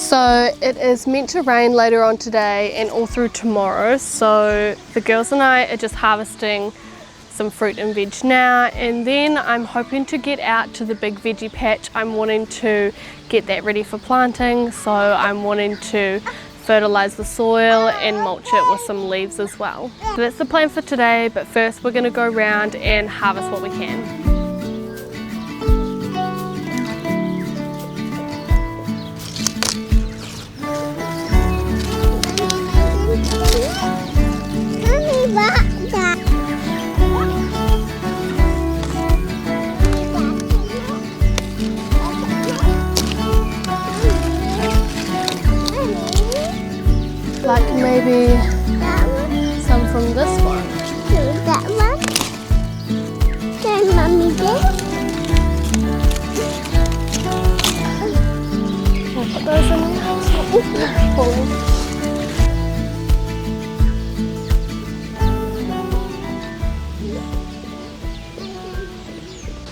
So it is meant to rain later on today and all through tomorrow, so the girls and I are just harvesting some fruit and veg now, and then I'm hoping to get out to the big veggie patch. I'm wanting to get that ready for planting, so I'm wanting to fertilize the soil and mulch it with some leaves as well. So that's the plan for today, but first we're going to go around and harvest what we can. Like maybe some from this one. That one. Can Mommy get? I'll put those in there. Falling.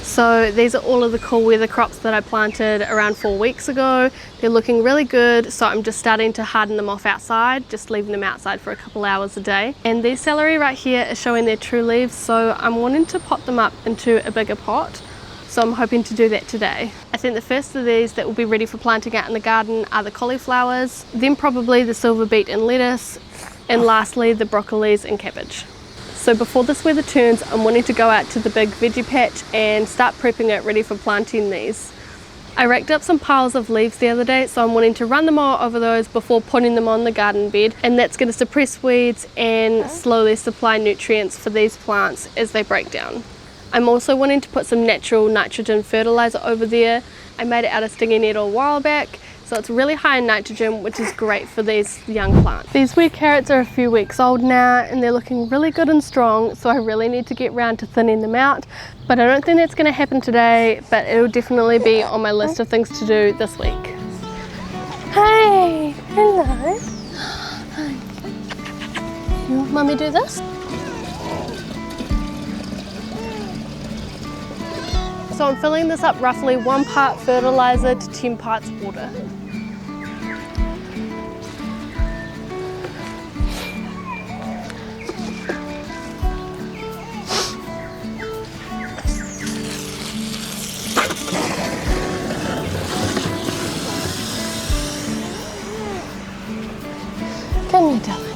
So these are all of the cool weather crops that I planted around 4 weeks ago. They're looking really good, so I'm just starting to harden them off outside, just leaving them outside for a couple hours a day. And these celery right here are showing their true leaves, so I'm wanting to pot them up into a bigger pot. So I'm hoping to do that today. I think the first of these that will be ready for planting out in the garden are the cauliflowers, then probably the silver beet and lettuce, and lastly the broccolis and cabbage. So before this weather turns, I'm wanting to go out to the big veggie patch and start prepping it ready for planting these. I raked up some piles of leaves the other day, so I'm wanting to run them all over those before putting them on the garden bed, and that's going to suppress weeds and slowly supply nutrients for these plants as they break down. I'm also wanting to put some natural nitrogen fertilizer over there. I made it out of stinging nettle a while back, so it's really high in nitrogen, which is great for these young plants. These weird carrots are a few weeks old now and they're looking really good and strong, so I really need to get round to thinning them out. But I don't think that's going to happen today, but it'll definitely be on my list of things to do this week. Hey, hello. Hi. You want Mummy do this? So I'm filling this up roughly 1 part fertilizer to 10 parts water. Come here, darling.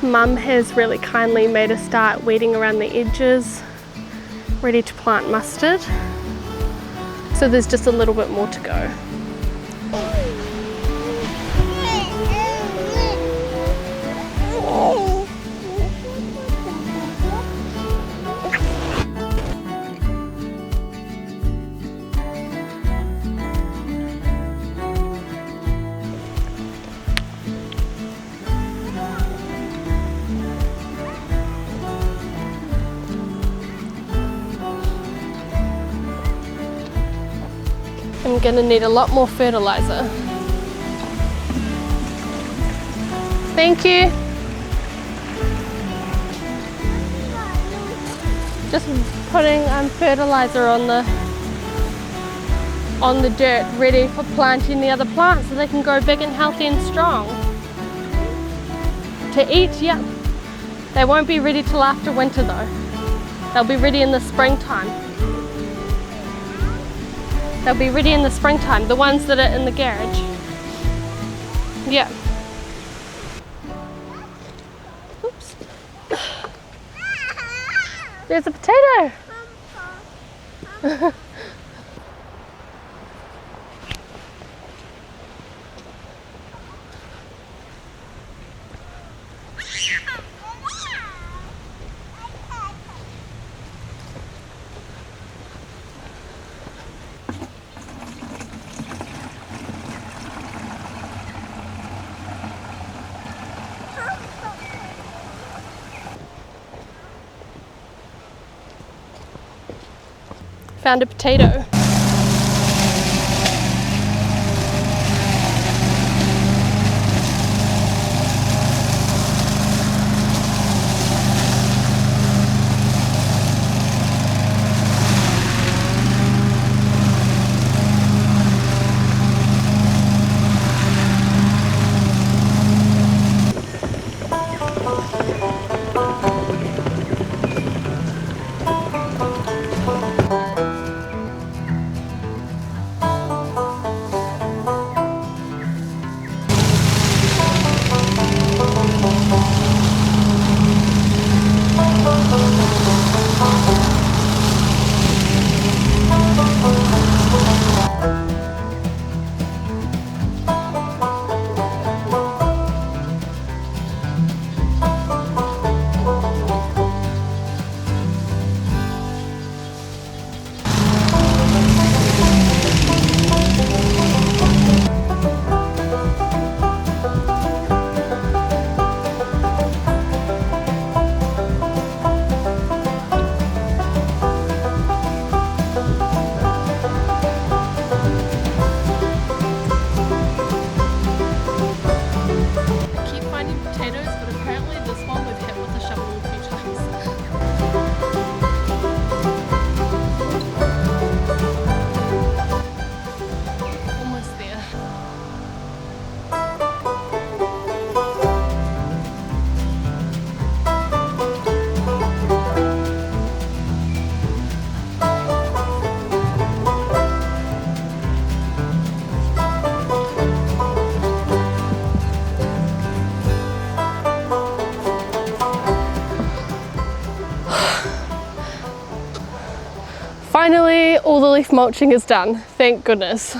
Mum has really kindly made us start weeding around the edges, ready to plant mustard. So there's just a little bit more to go. I'm going to need a lot more fertilizer. Thank you. Just putting fertilizer on the dirt, ready for planting the other plants so they can grow big and healthy and strong. To eat, yeah. They won't be ready till after winter though. They'll be ready in the springtime. They'll be ready in the springtime, the ones that are in the garage. Yeah. Oops. There's a potato. Found a potato. Finally, all the leaf mulching is done, thank goodness.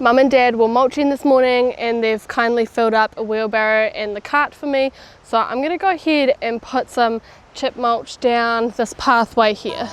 Mum and Dad were mulching this morning and they've kindly filled up a wheelbarrow and the cart for me. So I'm gonna go ahead and put some chip mulch down this pathway here.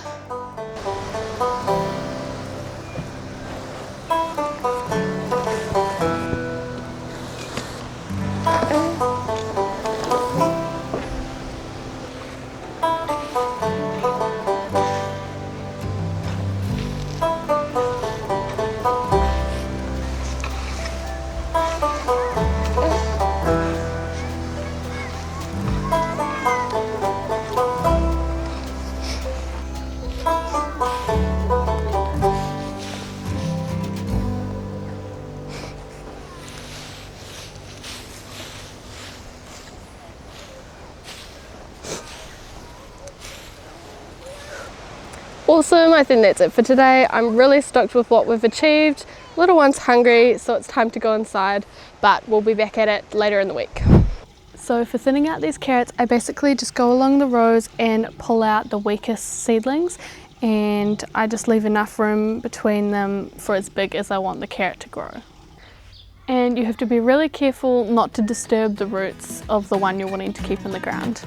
Awesome, I think that's it for today. I'm really stoked with what we've achieved. Little one's hungry, so it's time to go inside, but we'll be back at it later in the week. So for thinning out these carrots, I basically just go along the rows and pull out the weakest seedlings, and I just leave enough room between them for as big as I want the carrot to grow. And you have to be really careful not to disturb the roots of the one you're wanting to keep in the ground.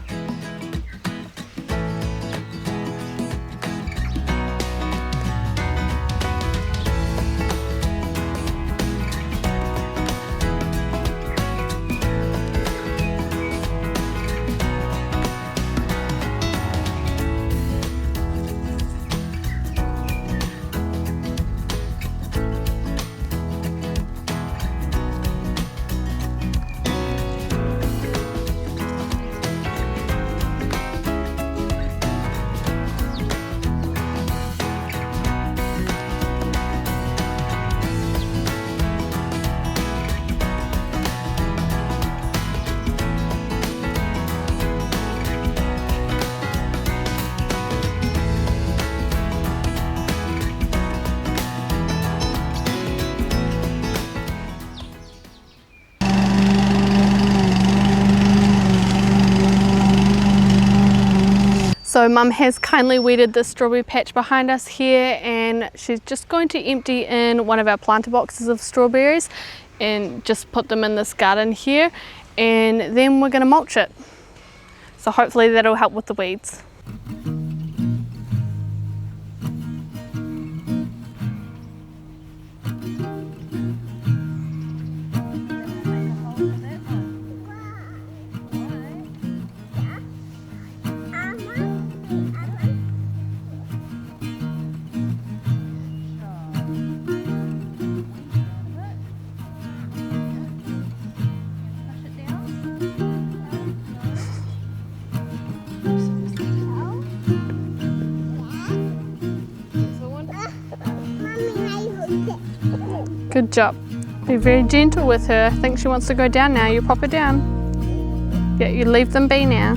So Mum has kindly weeded the strawberry patch behind us here, and she's just going to empty in one of our planter boxes of strawberries and just put them in this garden here, and then we're going to mulch it. So hopefully that'll help with the weeds. Good job. Be very gentle with her. I think she wants to go down now. You pop her down. Yeah, you leave them be now.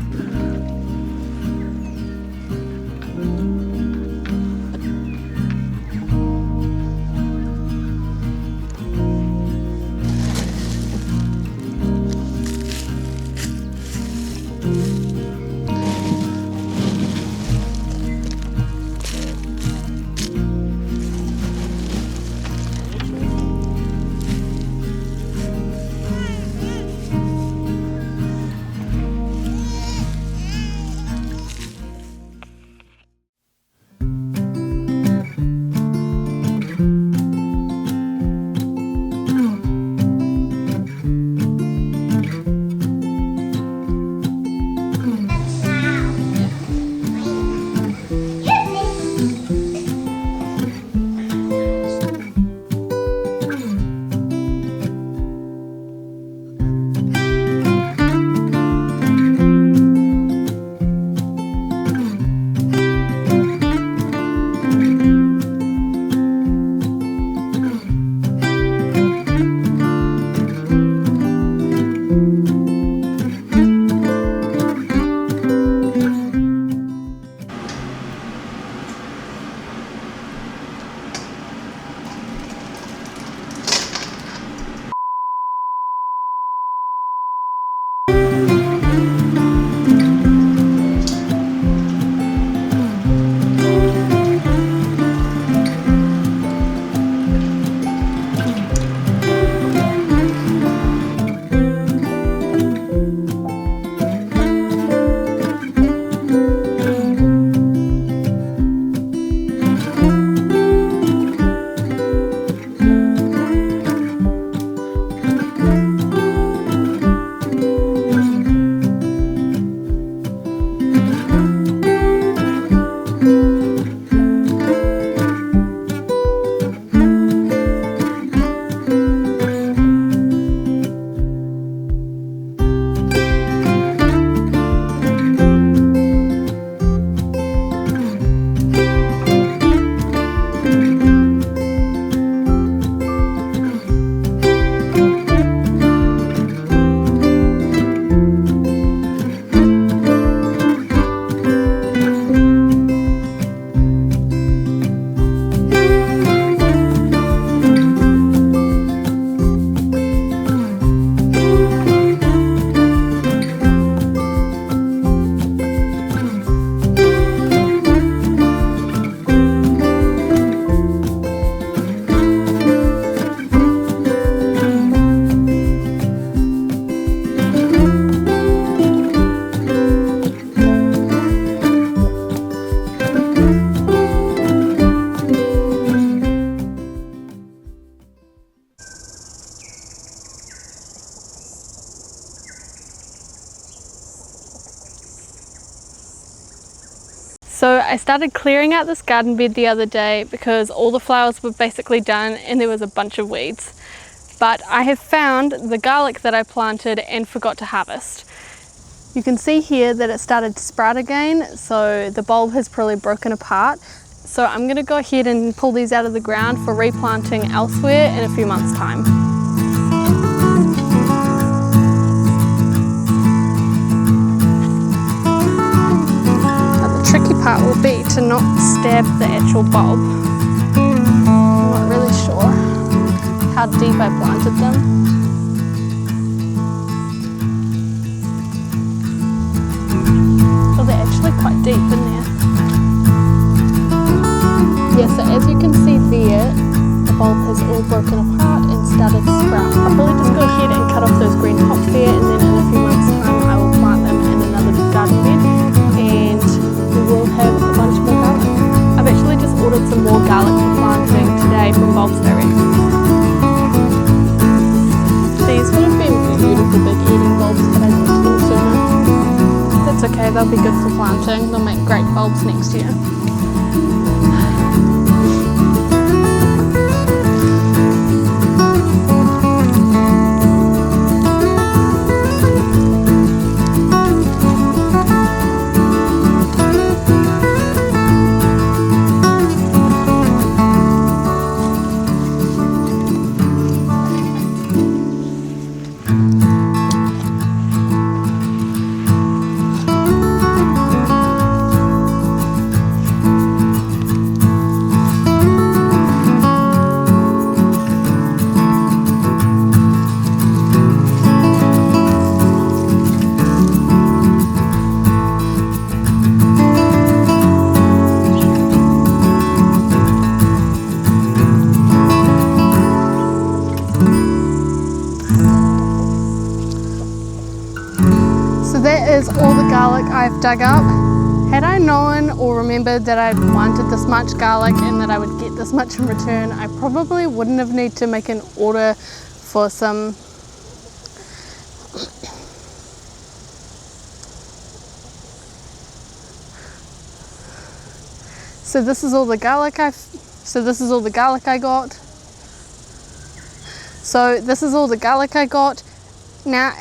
So I started clearing out this garden bed the other day because all the flowers were basically done and there was a bunch of weeds. But I have found the garlic that I planted and forgot to harvest. You can see here that it started to sprout again, so the bulb has probably broken apart. So I'm going to go ahead and pull these out of the ground for replanting elsewhere in a few months' time. The tricky part will be to not stab the actual bulb. I'm not really sure how deep I planted them. Oh, they're actually quite deep in there. Yeah, so as you can see there, the bulb has all broken apart and started to sprout. I'll probably just go ahead and cut off those green tops there, and then in a few months' time I will plant them in another garden bed and we will have a bunch more garlic. I've actually just ordered some more garlic for planting today from Bulbs Direct. These would have been beautiful big eating bulbs, but I need them sooner. That's okay, they'll be good for planting. They'll make great bulbs next year. garlic I've dug up. Had I known or remembered that I wanted this much garlic and that I would get this much in return, I probably wouldn't have needed to make an order for some So this is all the garlic I got. So this is all the garlic I got. Now,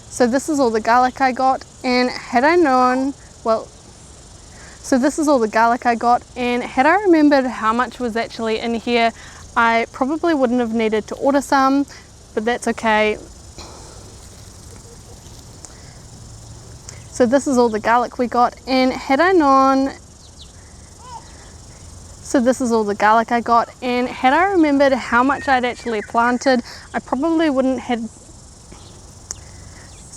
so this is all the garlic I got, and had I known, so this is all the garlic I got, and had I remembered how much was actually in here, I probably wouldn't have needed to order some, but that's okay. So this is all the garlic we got, and had I known, so this is all the garlic I got, and had I remembered how much I'd actually planted, I probably wouldn't have.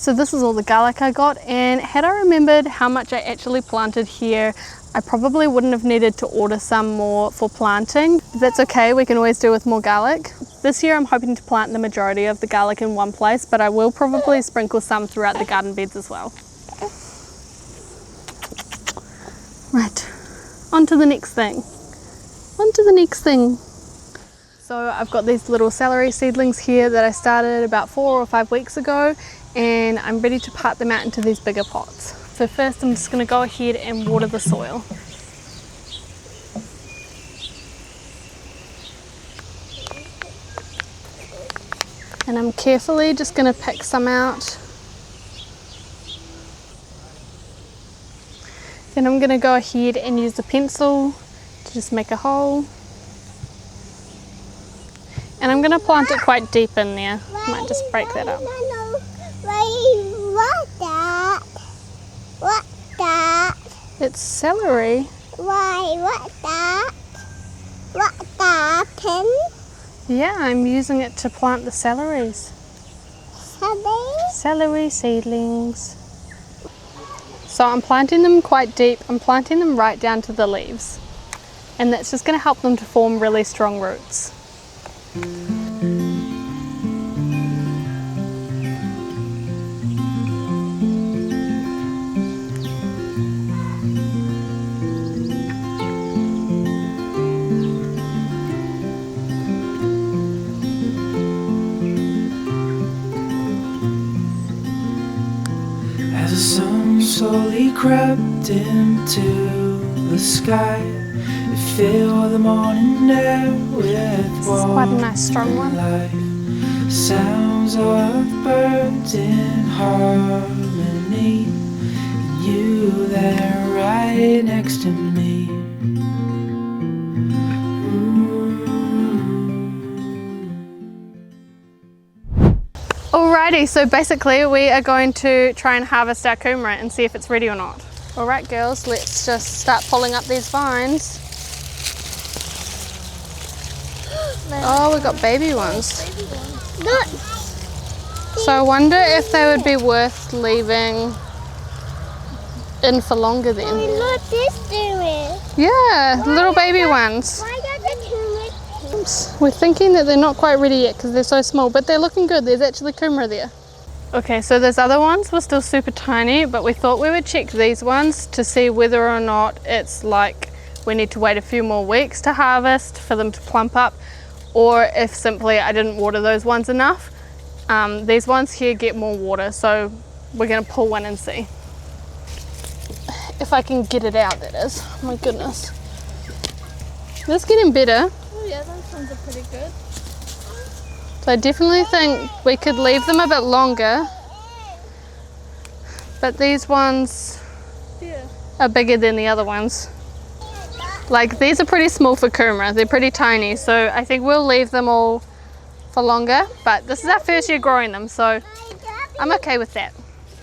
So this is all the garlic I got, and had I remembered how much I actually planted here, I probably wouldn't have needed to order some more for planting. But that's okay, we can always do with more garlic. This year I'm hoping to plant the majority of the garlic in one place, but I will probably sprinkle some throughout the garden beds as well. Right, on to the next thing. So I've got these little celery seedlings here that I started about 4 or 5 weeks ago, and I'm ready to part them out into these bigger pots. So first I'm just going to go ahead and water the soil. And I'm carefully just going to pick some out. Then I'm going to go ahead and use a pencil to just make a hole. And I'm going to plant it quite deep in there. I might just break that up. What's that? It's celery. Why, what's that? What's that, pen? Yeah, I'm using it to plant the celeries. Celery seedlings. So I'm planting them quite deep. I'm planting them right down to the leaves. And that's just going to help them to form really strong roots. As the sun slowly crept into the sky, it filled the morning air with warmth quite a nice strong one. life. Sounds of birds in harmony, and you there right next to me. Alrighty, so basically we are going to try and harvest our kumara and see if it's ready or not. Alright girls, let's just start pulling up these vines. Oh, we've got baby ones. Look. So I wonder if they would be worth leaving in for longer then. Look this doing. Yeah, little baby ones. Why does the kumara pink? We're thinking that they're not quite ready yet because they're so small, but they're looking good. There's actually kumara there. Okay, so those other ones were still super tiny, but we thought we would check these ones to see whether or not it's like we need to wait a few more weeks to harvest for them to plump up, or if simply I didn't water those ones enough. These ones here get more water, so we're going to pull one and see. If I can get it out, that is. Oh my goodness. This is getting better. Oh yeah, those ones are pretty good. So I definitely think we could leave them a bit longer. But these ones are bigger than the other ones. Like these are pretty small for kumara. They're pretty tiny. So I think we'll leave them all for longer. But this is our first year growing them, so I'm okay with that.